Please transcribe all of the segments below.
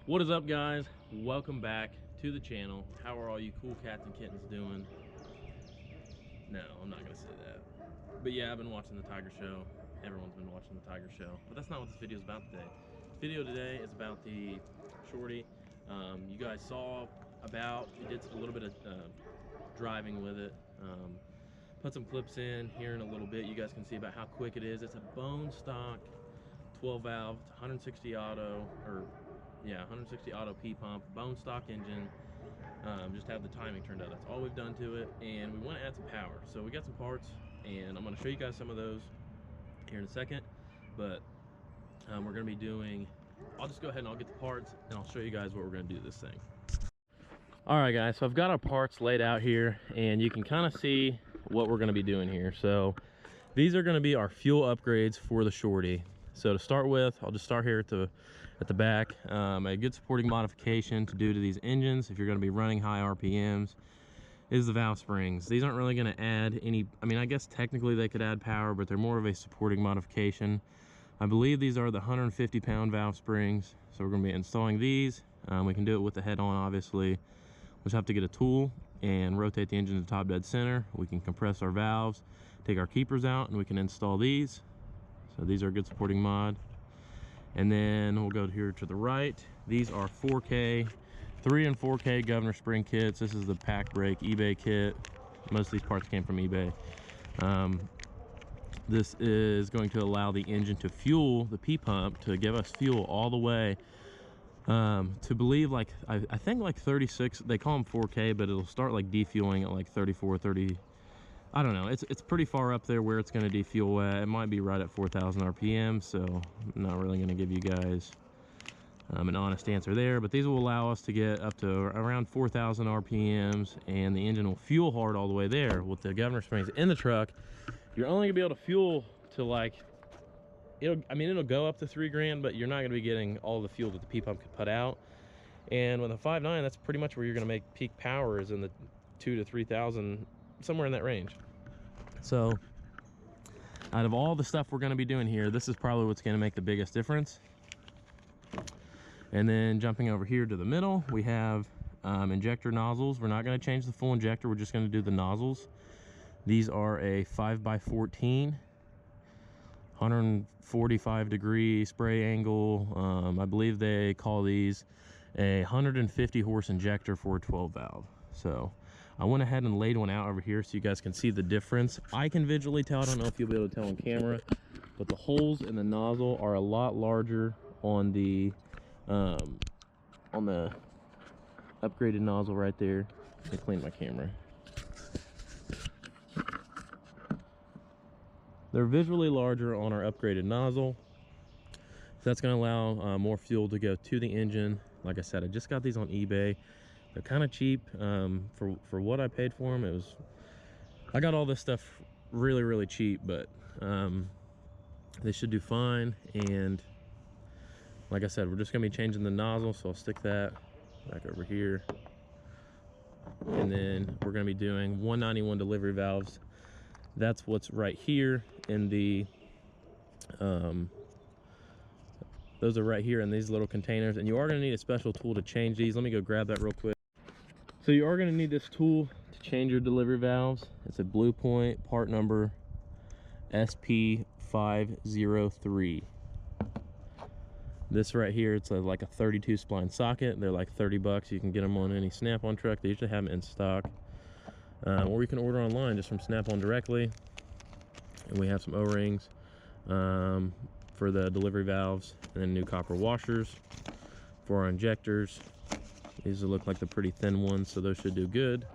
What is up, guys? Welcome back to the channel. How are all you cool cats and kittens doing? No, I'm not gonna say that. But yeah, I've been watching the Tiger Show. Everyone's been watching the Tiger Show. But that's not what this video is about today. This video today is about the Shorty. You guys saw about, we did a little bit of driving with it. Put some clips in here in a little bit. You guys can see about how quick it is. It's a bone stock 12 valve, 160 auto, or yeah, 160 auto P pump, bone stock engine. Just have the timing turned out. That's all we've done to it, and we want to add some power. So we got some parts, and I'm going to show you guys some of those here in a second. But we're going to be doing, I'll just go ahead and I'll get the parts, and I'll show you guys what we're going to do to this thing. All right, guys, so I've got our parts laid out here, and you can kind of see what we're going to be doing here. So these are going to be our fuel upgrades for the Shorty. So to start with, I'll just start here at the back. A good supporting modification to do to these engines, if you're going to be running high RPMs, is the valve springs. These aren't really going to add any, I mean, I guess technically they could add power, but they're more of a supporting modification. I believe these are the 150-pound valve springs. So we're going to be installing these. We can do it with the head on, obviously. We just have to get a tool and rotate the engine to top dead center. We can compress our valves, take our keepers out, and we can install these. So these are a good supporting mod. And then we'll go here to the right. These are 4K, 3 and 4K governor spring kits. This is the pack brake eBay kit. Most of these parts came from eBay. This is going to allow the engine to fuel the P pump, to give us fuel all the way to believe, like, I think like 36, they call them 4K, but it'll start like defueling at like 34, 30. I don't know, it's pretty far up there where it's going to defuel at. It might be right at 4,000 RPM, so I'm not really going to give you guys an honest answer there, but these will allow us to get up to around 4,000 RPMs, and the engine will fuel hard all the way there. With the governor springs in the truck, you're only going to be able to fuel to like, it'll go up to 3 grand, but you're not going to be getting all the fuel that the P pump could put out. And with a 5.9, that's pretty much where you're going to make peak power, is in the 2,000 to 3,000, somewhere in that range. So out of all the stuff we're going to be doing here, this is probably what's going to make the biggest difference. And then jumping over here to the middle, we have injector nozzles. We're not going to change the full injector, we're just going to do the nozzles. These are a 5x14, 145 degree spray angle. I believe they call these a 150 horse injector for a 12 valve. So I went ahead and laid one out over here so you guys can see the difference. I can visually tell, I don't know if you'll be able to tell on camera, but the holes in the nozzle are a lot larger on the upgraded nozzle right there. Let me clean my camera. They're visually larger on our upgraded nozzle. So that's going to allow more fuel to go to the engine. Like I said, I just got these on eBay. They're kind of cheap for what I paid for them. I got all this stuff really cheap, but they should do fine. And like I said, we're just going to be changing the nozzle, so I'll stick that back over here. And then we're going to be doing 191 delivery valves. That's what's right here in the those are right here in these little containers, and you are going to need a special tool to change these. Let me go grab that real quick. So you are going to need this tool to change your delivery valves. It's a Blue Point, part number SP503. This right here, it's like a 32 spline socket. They're like 30 bucks. You can get them on any Snap-on truck. They usually have them in stock. Or you can order online just from Snap-on directly. And we have some O-rings for the delivery valves, and then new copper washers for our injectors. These look like the pretty thin ones, so those should do good.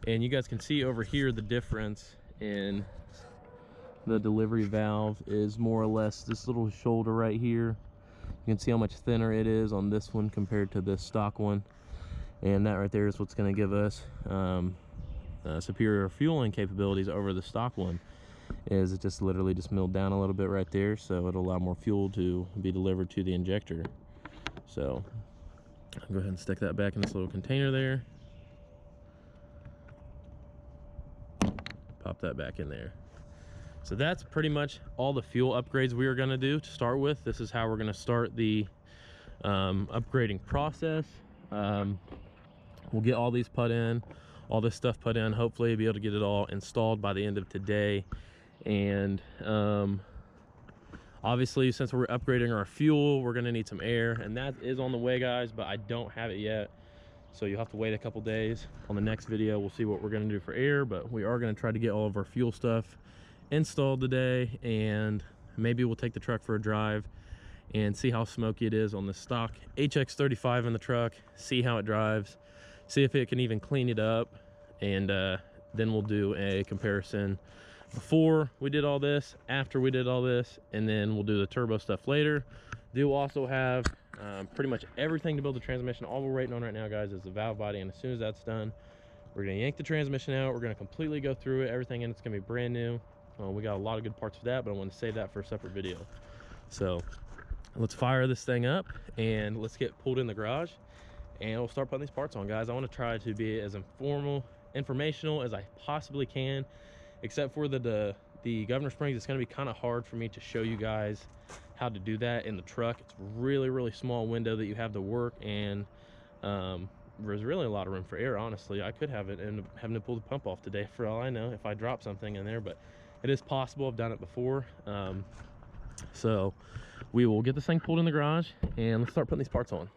And you guys can see over here the difference in the delivery valve is more or less this little shoulder right here. You can see how much thinner it is on this one compared to this stock one. And that right there is what's going to give us superior fueling capabilities over the stock one. Is it just literally just milled down a little bit right there, so it'll allow more fuel to be delivered to the injector. So I'll go ahead and stick that back in this little container there. Pop that back in there. So that's pretty much all the fuel upgrades we are going to do to start with. This is how we're going to start the upgrading process. We'll get all these put in, all this stuff put in, hopefully be able to get it all installed by the end of today. And obviously, since we're upgrading our fuel, we're gonna need some air, and that is on the way, guys, but I don't have it yet. So you'll have to wait a couple days. On the next video, we'll see what we're gonna do for air, but we are gonna try to get all of our fuel stuff installed today, and maybe we'll take the truck for a drive and see how smoky it is on the stock HX35 in the truck, see how it drives, see if it can even clean it up, and then we'll do a comparison before we did all this, after we did all this, and then we'll do the turbo stuff later. Do also have pretty much everything to build the transmission. All we're waiting on right now, guys, is the valve body, and as soon as that's done, we're gonna yank the transmission out. We're gonna completely go through it, everything in it's gonna be brand new. We got a lot of good parts for that, but I want to save that for a separate video. So let's fire this thing up and let's get pulled in the garage, and we'll start putting these parts on, guys. I want to try to be as informational as I possibly can, except for the governor springs. It's going to be kind of hard for me to show you guys how to do that in the truck. It's really small window that you have to work, and there's really a lot of room for air. Honestly, I could have it and having to pull the pump off today for all I know if I drop something in there, but it is possible. I've done it before. So we will get this thing pulled in the garage and let's start putting these parts on.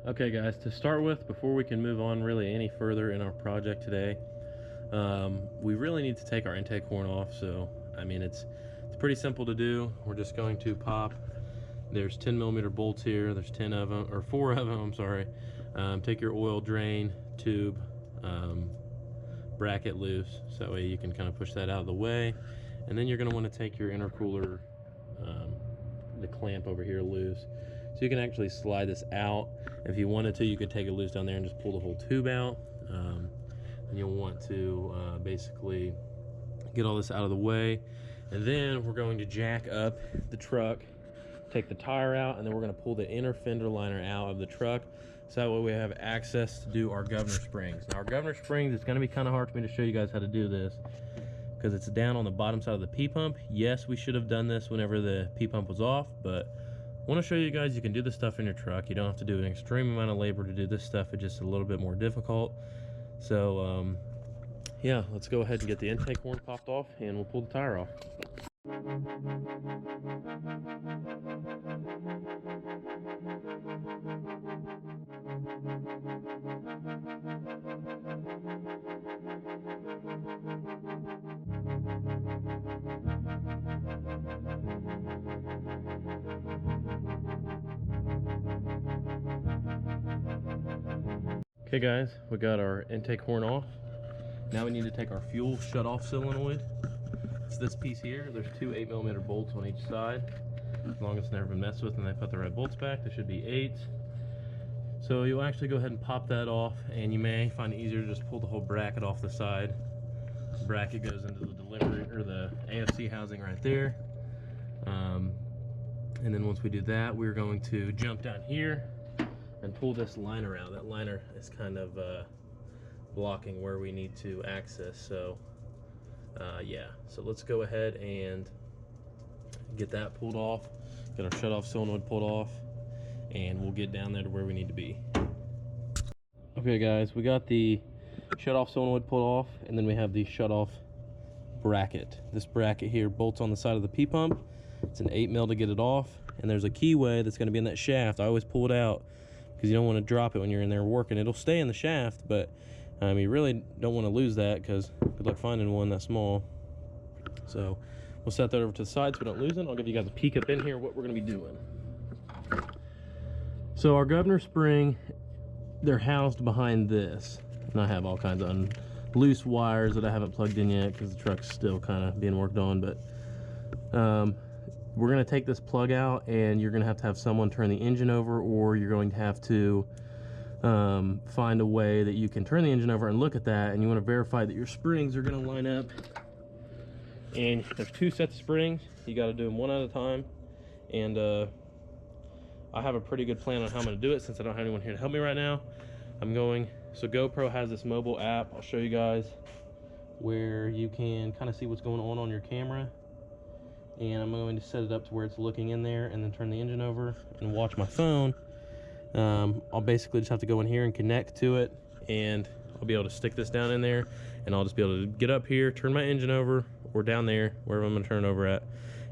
Okay, guys, to start with, before we can move on really any further in our project today, we really need to take our intake horn off. So I mean, it's pretty simple to do. We're just going to pop, there's 10mm bolts here, there's 10 of them, or 4 of them, I'm sorry. Take your oil drain tube bracket loose, so that way you can kind of push that out of the way. And then you're going to want to take your intercooler, the clamp over here, loose, so you can actually slide this out. If you wanted to, you could take it loose down there and just pull the whole tube out. And you'll want to basically get all this out of the way. And then we're going to jack up the truck, take the tire out, and then we're going to pull the inner fender liner out of the truck, so that way we have access to do our governor springs. Now, our governor springs, it's going to be kind of hard for me to show you guys how to do this because it's down on the bottom side of the P-pump. Yes, we should have done this whenever the P-pump was off, but I want to show you guys you can do this stuff in your truck. You don't have to do an extreme amount of labor to do this stuff. It's just a little bit more difficult. So yeah, let's go ahead and get the intake horn popped off and we'll pull the tire off. Okay, guys, we got our intake horn off. Now we need to take our fuel shut-off solenoid. It's this piece here. There's 2 8mm bolts on each side. As long as it's never been messed with and they put the right bolts back, there should be 8. So you'll actually go ahead and pop that off, and you may find it easier to just pull the whole bracket off the side. The bracket goes into the delivery, or the AFC housing right there. And then once we do that, we're going to jump down here and pull this liner out. That liner is kind of blocking where we need to access. So yeah, so let's go ahead and get that pulled off, get our shut-off solenoid pulled off, and we'll get down there to where we need to be. Okay, guys, we got the shut-off solenoid pulled off, and then we have the shut-off bracket. This bracket here bolts on the side of the P-pump. It's an 8mm to get it off, and there's a keyway that's going to be in that shaft. I always pull it out because you don't want to drop it when you're in there working. It'll stay in the shaft, but you really don't want to lose that, because good luck finding one that small. So we'll set that over to the side so we don't lose it. I'll give you guys a peek up in here what we're going to be doing. So our governor spring, they're housed behind this. And I have all kinds of loose wires that I haven't plugged in yet because the truck's still kind of being worked on. But we're going to take this plug out, and you're going to have someone turn the engine over, or you're going to have to find a way that you can turn the engine over and look at that, and you want to verify that your springs are going to line up. And there's 2 sets of springs. You got to do them one at a time. And I have a pretty good plan on how I'm going to do it since I don't have anyone here to help me right now. So GoPro has this mobile app. I'll show you guys where you can kind of see what's going on your camera. And I'm going to set it up to where it's looking in there, and then turn the engine over and watch my phone. I'll basically just have to go in here and connect to it, and I'll be able to stick this down in there, and I'll just be able to get up here, turn my engine over, or down there, wherever I'm going to turn it over at,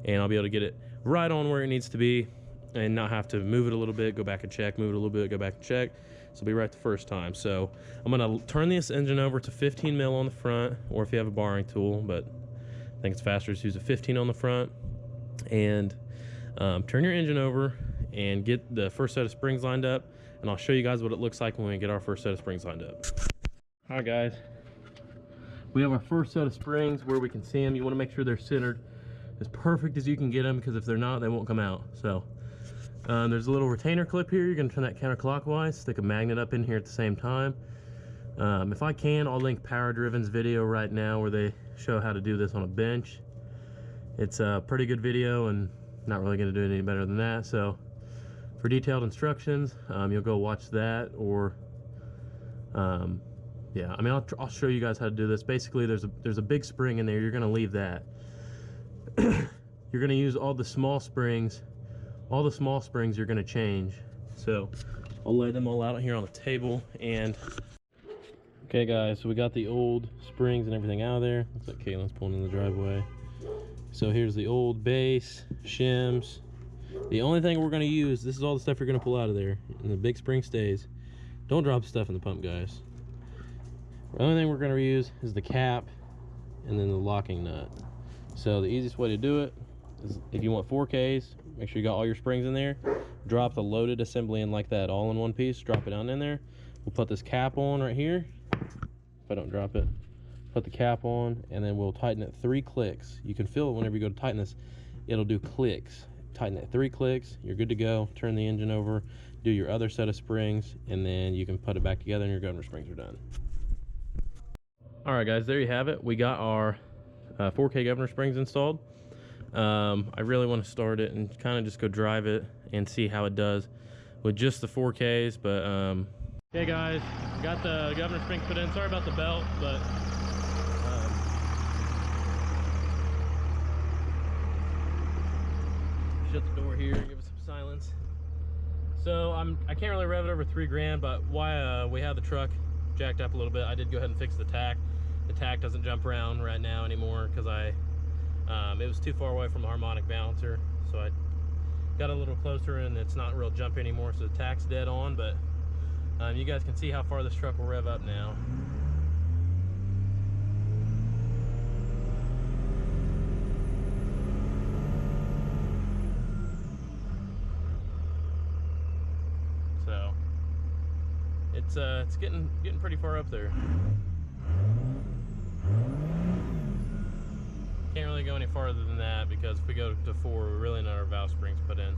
and I'll be able to get it right on where it needs to be and not have to move it a little bit, go back and check, move it a little bit, go back and check. So it'll be right the first time. So I'm going to turn this engine over to 15 mil on the front, or if you have a borrowing tool, but I think it's faster to use a 15 on the front, and turn your engine over and get the first set of springs lined up, and I'll show you guys what it looks like when we get our first set of springs lined up. All right, guys, we have our first set of springs where we can see them. You want to make sure they're centered as perfect as you can get them, because if they're not, they won't come out. So there's a little retainer clip here. You're going to turn that counterclockwise, stick a magnet up in here at the same time. If I can, I'll link Power Driven's video right now where they show how to do this on a bench. It's a pretty good video, and not really going to do it any better than that. So for detailed instructions, you'll go watch that, or yeah, I mean, I'll show you guys how to do this. Basically, there's a big spring in there. You're going to leave that. You're going to use all the small springs. All the small springs you're going to change. So I'll lay them all out here on the table. And okay, guys, so we got the old springs and everything out of there. Looks like Caitlin's pulling in the driveway. So here's the old base, shims. The only thing we're going to use, this is all the stuff you're going to pull out of there, and the big spring stays. Don't drop stuff in the pump, guys. The only thing we're going to use is the cap and then the locking nut. So the easiest way to do it is, if you want 4Ks, make sure you got all your springs in there. Drop the loaded assembly in like that, all in one piece. Drop it down in there. We'll put this cap on right here. If I don't drop it, put the cap on, and then we'll tighten it 3 clicks. You can feel it whenever you go to tighten this. It'll do clicks. Tighten it 3 clicks. You're good to go. Turn the engine over. Do your other set of springs, and then you can put it back together, and your governor springs are done. All right, guys, there you have it. We got our 4K governor springs installed. I really want to start it and kind of just go drive it and see how it does with just the 4Ks. But okay, guys, got the governor springs put in. Sorry about the belt, but shut the door here, give us some silence. So I can't really rev it over 3 grand, but why we have the truck jacked up a little bit, I did go ahead and fix the tack. The tack doesn't jump around right now anymore because it was too far away from the harmonic balancer, so I got a little closer and it's not real jumpy anymore, so the tack's dead on. But you guys can see how far this truck will rev up now. So it's getting pretty far up there. Can't really go any farther than that because if we go to 4, we really need our valve springs put in.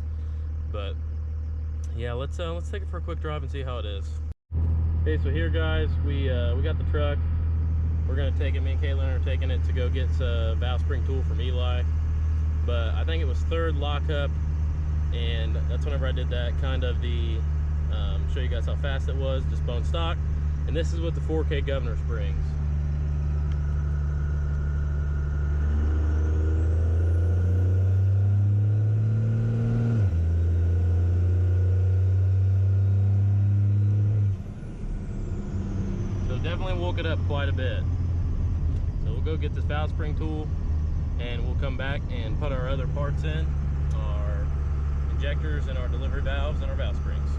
But yeah, let's take it for a quick drive and see how it is. Okay, so here, guys, we got the truck. We're gonna take it. Me and Caitlin are taking it to go get a valve spring tool from Eli. But I think it was 3rd lockup, and that's whenever I did that kind of the show you guys how fast it was, just bone stock. And this is with the 4K governor springs. Definitely woke it up quite a bit. So we'll go get this valve spring tool, and we'll come back and put our other parts in, our injectors and our delivery valves and our valve springs.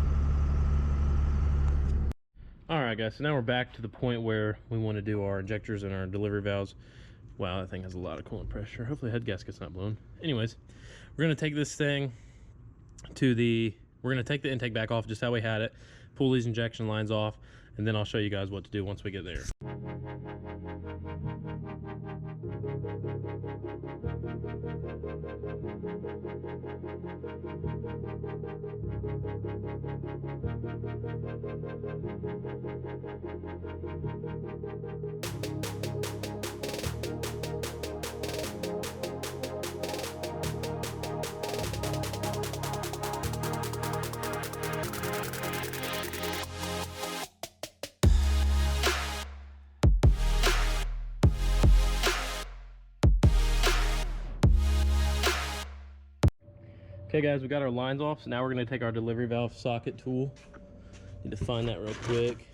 Alright, guys, so now we're back to the point where we want to do our injectors and our delivery valves. Wow, that thing has a lot of coolant pressure. Hopefully the head gasket's not blown. Anyways, we're going to take this thing to the we're gonna take the intake back off just how we had it, pull these injection lines off, and then I'll show you guys what to do once we get there. Okay guys, we got our lines off, so now we're gonna take our delivery valve socket tool. Need to find that real quick.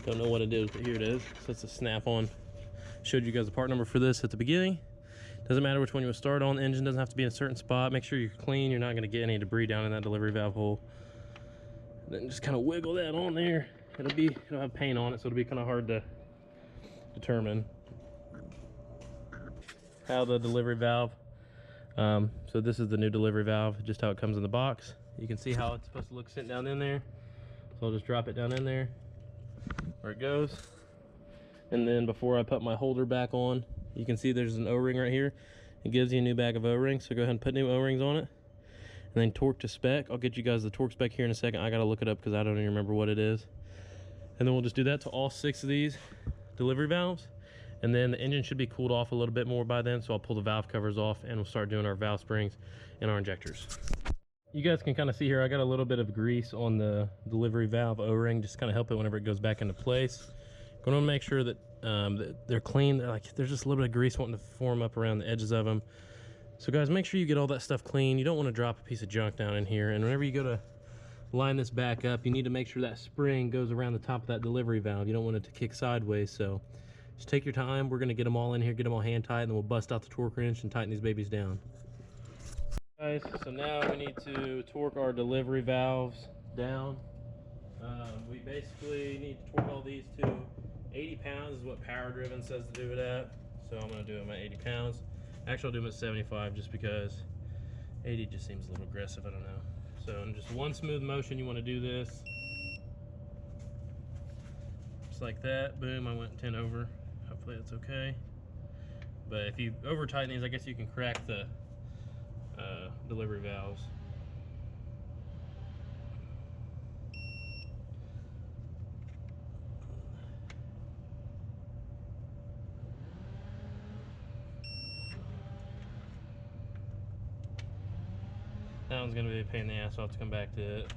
Don't know what it is, but here it is. So it's a snap-on. Showed you guys the part number for this at the beginning. Doesn't matter which one you would start on. The engine doesn't have to be in a certain spot. Make sure you're clean. You're not gonna get any debris down in that delivery valve hole. Then just kind of wiggle that on there. It'll have paint on it, so it'll be kind of hard to determine how the delivery valve. So this is the new delivery valve, just how it comes in the box. You can see how it's supposed to look sitting down in there. So I'll just drop it down in there where it goes. And then before I put my holder back on, you can see there's an O-ring right here. It gives you a new bag of O-rings, so go ahead and put new O-rings on it. And then torque to spec. I'll get you guys the torque spec here in a second. I gotta look it up because I don't even remember what it is. And then we'll just do that to all 6 of these delivery valves. And then the engine should be cooled off a little bit more by then, so I'll pull the valve covers off and we'll start doing our valve springs and our injectors. You guys can kind of see here, I got a little bit of grease on the delivery valve O-ring, just kind of help it whenever it goes back into place. Going to make sure that, that they're clean. There's just a little bit of grease wanting to form up around the edges of them. So guys, make sure you get all that stuff clean. You don't want to drop a piece of junk down in here. And whenever you go to line this back up, you need to make sure that spring goes around the top of that delivery valve. You don't want it to kick sideways, so just take your time. We're gonna get them all in here, get them all hand tight, and then we'll bust out the torque wrench and tighten these babies down. Guys, so now we need to torque our delivery valves down. We basically need to torque all these to 80 pounds is what Power Driven says to do it at. So I'm gonna do them at 80 pounds. Actually, I'll do them at 75 just because 80 just seems a little aggressive, I don't know. So in just one smooth motion, you wanna do this. Just like that, boom, I went 10 over. Hopefully that's okay. But if you over tighten these, I guess you can crack the delivery valves. That one's gonna be a pain in the ass, so I'll have to come back to it.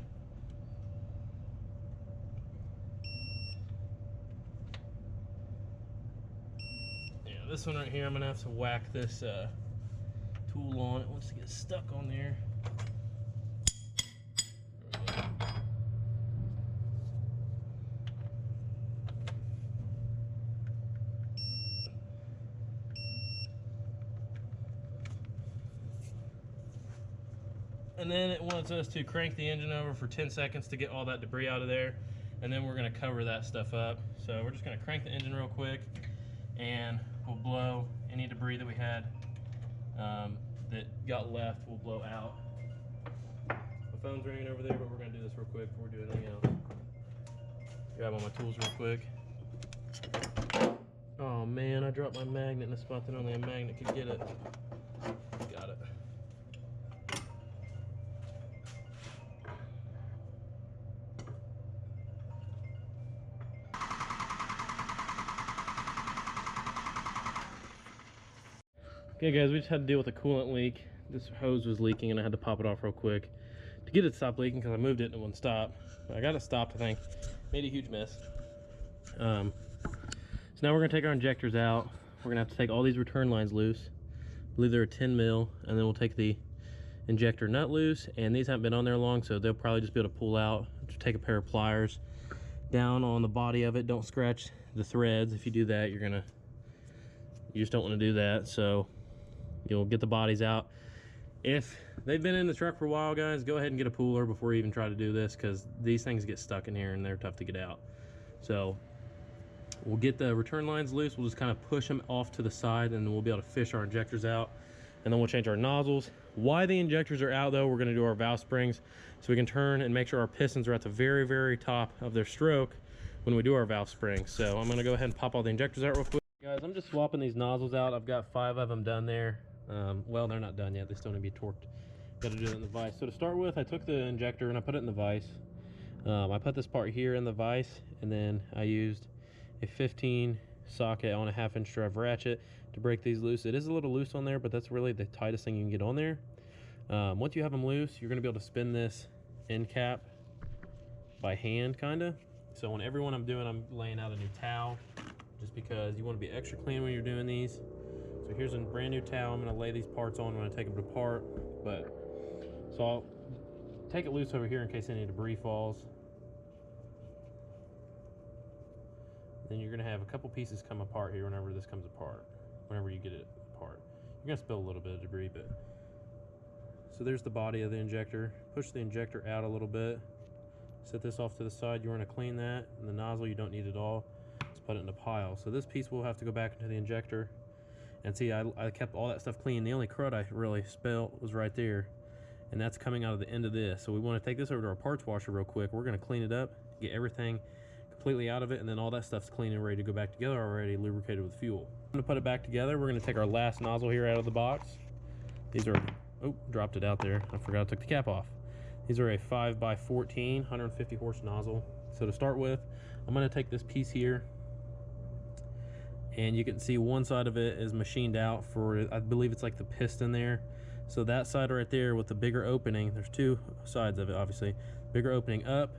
This one right here, I'm gonna have to whack this tool on it once it gets stuck on there. And then it wants us to crank the engine over for 10 seconds to get all that debris out of there. And then we're gonna cover that stuff up. So we're just gonna crank the engine real quick and we'll blow any debris that we had that got left, we'll blow out. My phone's ringing over there, but we're gonna do this real quick before we do anything else. Grab all my tools real quick. Oh man, I dropped my magnet in a spot that only a magnet could get it. Got it. Okay guys, we just had to deal with a coolant leak. This hose was leaking and I had to pop it off real quick to get it to stop leaking because I moved it and it wouldn't stop. I got it stopped, I think. Made a huge mess. So now we're gonna take our injectors out. We're gonna have to take all these return lines loose. I believe they're a 10 mil, and then we'll take the injector nut loose, and these haven't been on there long, so they'll probably just be able to pull out. Just take a pair of pliers down on the body of it. Don't scratch the threads. If you do that, you just don't want to do that. So you'll get the bodies out. If they've been in the truck for a while, guys, go ahead and get a puller before you even try to do this, because these things get stuck in here and they're tough to get out. So we'll get the return lines loose. We'll just kind of push them off to the side, and then we'll be able to fish our injectors out. And then we'll change our nozzles. Why the injectors are out though, we're gonna do our valve springs so we can turn and make sure our pistons are at the very, very top of their stroke when we do our valve springs. So I'm gonna go ahead and pop all the injectors out real quick. Guys, I'm just swapping these nozzles out. I've got 5 of them done there. Well, they're not done yet. They still need to be torqued. Got to do it in the vise. So to start with, I took the injector and I put it in the vise. I put this part here in the vise, and then I used a 15 socket on a 1/2 inch drive ratchet to break these loose. It is a little loose on there, but that's really the tightest thing you can get on there. Once you have them loose, you're going to be able to spin this end cap by hand, kind of. So on every one I'm doing, I'm laying out a new towel, just because you want to be extra clean when you're doing these. So here's a brand new towel. I'm going to lay these parts on when I take them apart. So I'll take it loose over here in case any debris falls. Then you're going to have a couple pieces come apart here whenever this comes apart, whenever you get it apart. You're going to spill a little bit of debris, but... So there's the body of the injector. Push the injector out a little bit. Set this off to the side. You want to clean that. And the nozzle you don't need at all. Just put it in a pile. So this piece will have to go back into the injector. And see, I kept all that stuff clean. The only crud I really spilled was right there. And that's coming out of the end of this. So we want to take this over to our parts washer real quick. We're going to clean it up, get everything completely out of it, and then all that stuff's clean and ready to go back together, already lubricated with fuel. I'm going to put it back together. We're going to take our last nozzle here out of the box. These are, oh, dropped it out there. I forgot I took the cap off. These are a 5x14, 150 horse nozzle. So to start with, I'm going to take this piece here, and you can see one side of it is machined out for, I believe it's like the piston there. So that side right there with the bigger opening, there's 2 sides of it, obviously. Bigger opening up,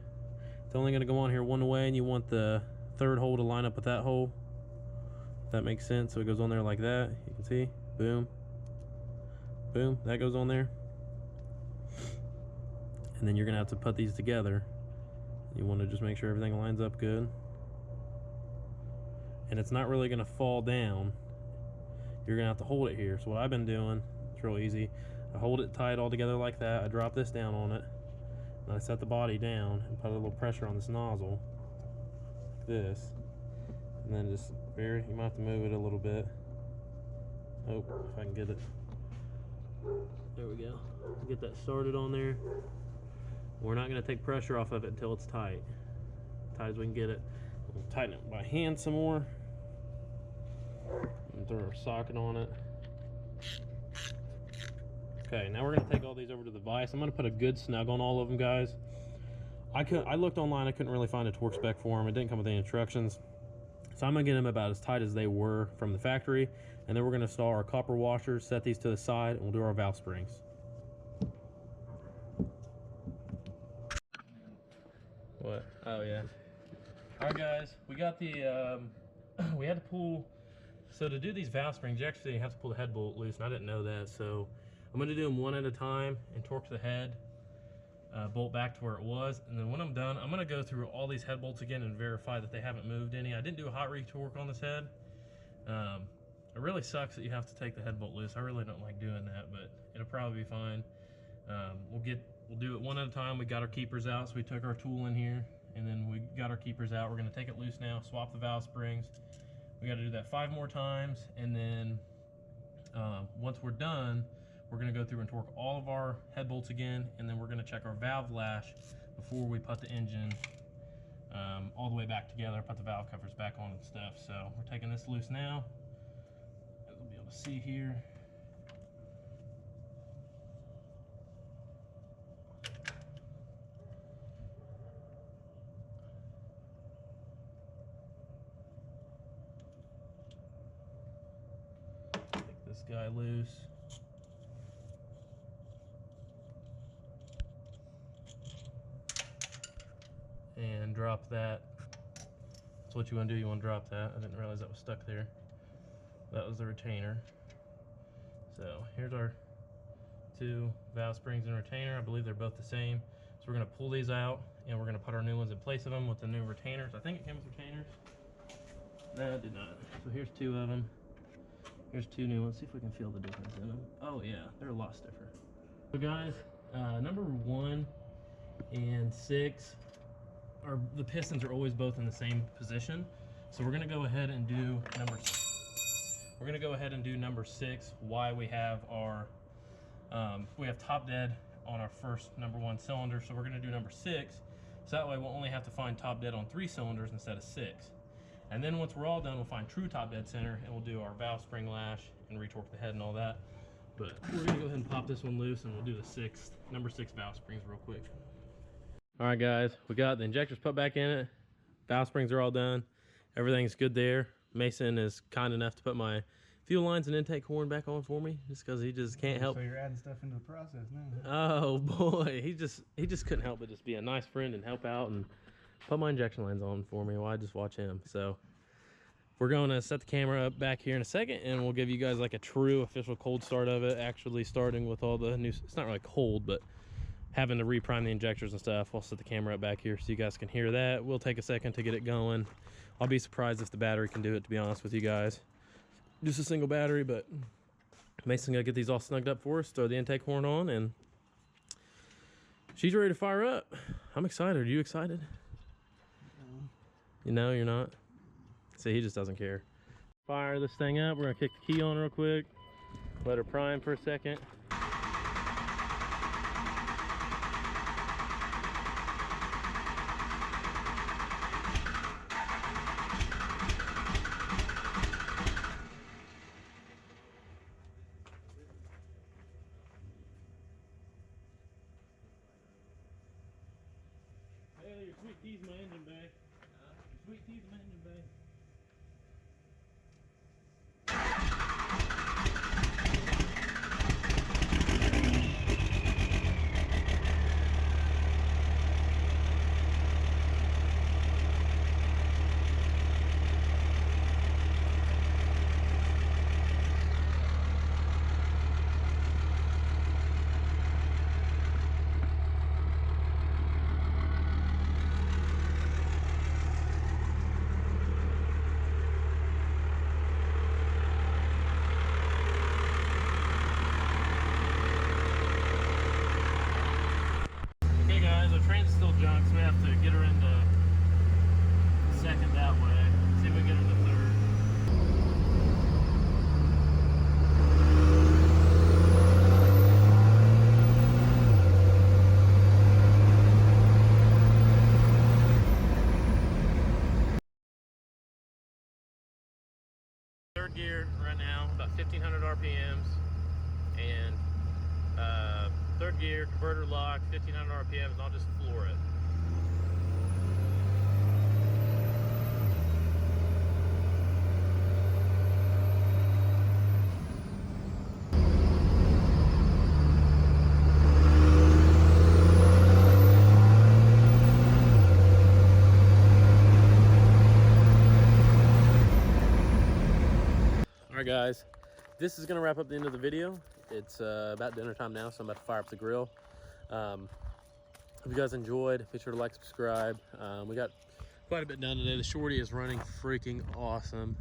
it's only going to go on here one way, and you want the 3rd hole to line up with that hole. If that makes sense. So it goes on there like that. You can see, boom, boom, that goes on there. And then you're going to have to put these together. You want to just make sure everything lines up good. And it's not really going to fall down. You're going to have to hold it here. So what I've been doing, it's real easy. I hold it tight all together like that. I drop this down on it. And I set the body down and put a little pressure on this nozzle. Like this. And then just you might have to move it a little bit. Oh, if I can get it. There we go. Get that started on there. We're not going to take pressure off of it until it's tight. Tight as we can get it. We'll tighten it by hand some more. And throw our socket on it. Okay, now we're going to take all these over to the vise. I'm going to put a good snug on all of them, guys. I looked online. I couldn't really find a torque spec for them. It didn't come with any instructions. So I'm going to get them about as tight as they were from the factory. And then we're going to install our copper washers, set these to the side, and we'll do our valve springs. What? Oh, yeah. All right, guys. We got the, we had to pull, so to do these valve springs, you actually have to pull the head bolt loose, and I didn't know that. So I'm going to do them one at a time and torque the head bolt back to where it was. And then when I'm done, I'm going to go through all these head bolts again and verify that they haven't moved any. I didn't do a hot retorque on this head. It really sucks that you have to take the head bolt loose. I really don't like doing that, but it'll probably be fine. We'll do it one at a time. We got our keepers out, so we took our tool in here, and then we got our keepers out. We're going to take it loose now, swap the valve springs. We got to do that 5 more times, and then once we're done, we're going to go through and torque all of our head bolts again, and then we're going to check our valve lash before we put the engine all the way back together, put the valve covers back on and stuff. So we're taking this loose now, as we'll be able to see here. Take this guy loose. And drop that. That's what you want to do. You want to drop that. I didn't realize that was stuck there. That was the retainer. So here's our 2 valve springs and retainer. I believe they're both the same. So we're going to pull these out, and we're going to put our new ones in place of them with the new retainers. I think it came with retainers. No, it did not. So here's 2 of them. Here's 2 new ones. See if we can feel the difference in them. Oh yeah, they're a lot stiffer. So guys, number 1 and 6. The pistons are always both in the same position, so we're going to go ahead and do number 6. Why we have our We have top dead on our first number 1 cylinder, so we're gonna do number 6. So that way we'll only have to find top dead on 3 cylinders instead of 6. And then once we're all done, we'll find true top dead center, and we'll do our valve spring lash and retorque the head and all that. But we're gonna go ahead and pop this one loose, and we'll do the number 6 valve springs real quick. All right, guys, we got the injectors put back in it. Valve springs are all done. Everything's good there. Mason is kind enough to put my fuel lines and intake horn back on for me, just because he just can't help. So you're adding stuff into the process now. Oh boy, he just couldn't help but just be a nice friend and help out and put my injection lines on for me while I just watch him. So we're going to set the camera up back here in a second, and we'll give you guys like a true official cold start of it, actually starting with all the new, it's not really cold, but having to reprime the injectors and stuff. I'll set the camera up back here so you guys can hear that. We'll take a second to get it going. I'll be surprised if the battery can do it, to be honest with you guys. Just a single battery, but Mason's gonna get these all snugged up for us, throw the intake horn on, and she's ready to fire up. I'm excited. Are you excited? No. You know, you're not? See, he just doesn't care. Fire this thing up. We're gonna kick the key on real quick. Let her prime for a second. Hey, your sweet tea's my engine bay. Sweet tea's my engine bay. Train's still junk, so we have to get her into second that way. See if we get her to third. Third gear right now, about 1500 RPMs, and third gear, converter lock, 1500 RPMs, and I'll just floor it. All right, guys, this is gonna wrap up the end of the video. It's about dinner time now, so I'm about to fire up the grill. Hope you guys enjoyed. Be sure to like, subscribe. We got quite a bit done today. The shorty is running freaking awesome.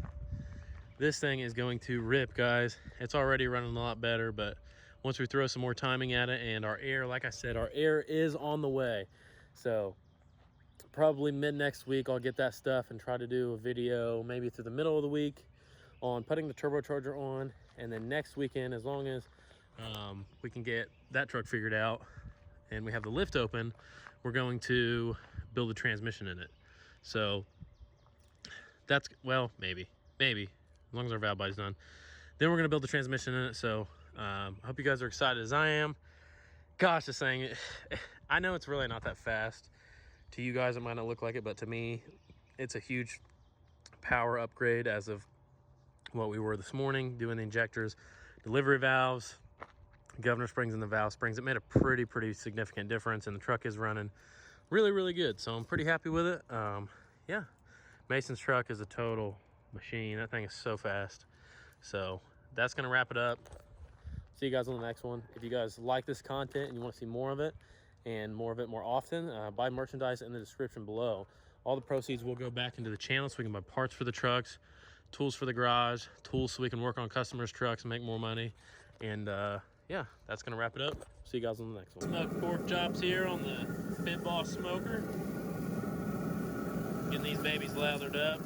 This thing is going to rip, guys. It's already running a lot better, but once we throw some more timing at it, and our air, like I said, our air is on the way. So probably mid next week, I'll get that stuff and try to do a video maybe through the middle of the week on putting the turbocharger on. And then next weekend, as long as we can get that truck figured out and we have the lift open, we're going to build a transmission in it. So that's, well, maybe, as long as our valve body's done. Then we're gonna build the transmission in it. So I hope you guys are excited as I am. Gosh, this thing, I know it's really not that fast. To you guys, it might not look like it, but to me, it's a huge power upgrade as of what we were this morning, doing the injectors, delivery valves, governor springs, and the valve springs. It made a pretty significant difference, and the truck is running really good. So I'm pretty happy with it. Yeah, Mason's truck is a total machine. That thing is so fast. So that's gonna wrap it up. See you guys on the next one. If you guys like this content and you want to see more of it, and more of it more often, buy merchandise in the description below. All the proceeds will go back into the channel so we can buy parts for the trucks, tools for the garage, tools so we can work on customers' trucks and make more money. And yeah, that's gonna wrap it up. See you guys on the next one. Smoked pork chops here on the Pit Boss smoker. Getting these babies lathered up.